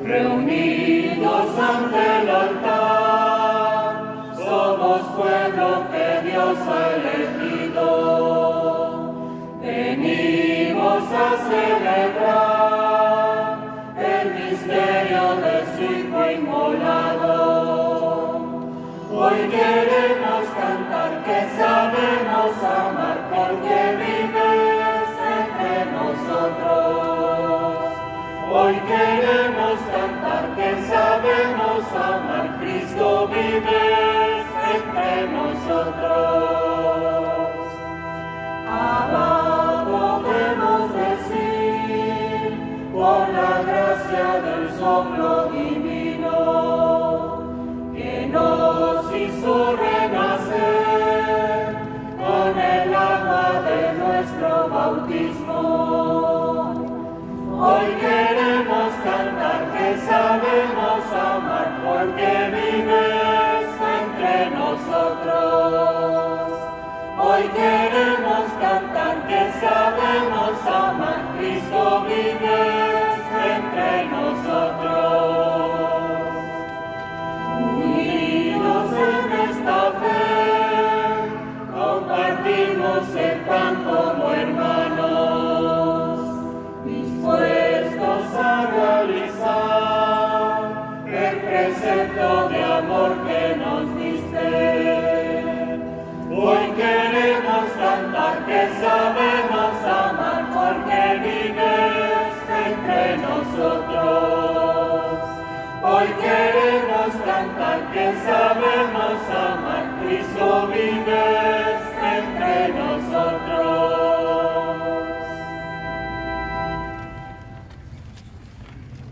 reunidos ante el altar, somos pueblo que Dios ha elegido. Venimos a celebrar el misterio de su Hijo inmolado. Hoy queremos cantar que sabemos amar porque vives entre nosotros. Hoy queremos cantar que sabemos amar, Cristo vives entre nosotros. Abba podemos decir, por la gracia del soplo divino, que nos hizo renacer con el agua de nuestro bautismo. Hoy queremos cantar que sabemos amar porque vives entre nosotros. Hoy queremos cantar que sabemos amar, Cristo vives entre nosotros. Unidos en esta fe, compartimos el pan como hermanos, dispuestos a realizar el precepto de amor que nos diste. Hoy queremos cantar que sabemos amar porque vives entre nosotros. Hoy queremos cantar que sabemos amar, Cristo vive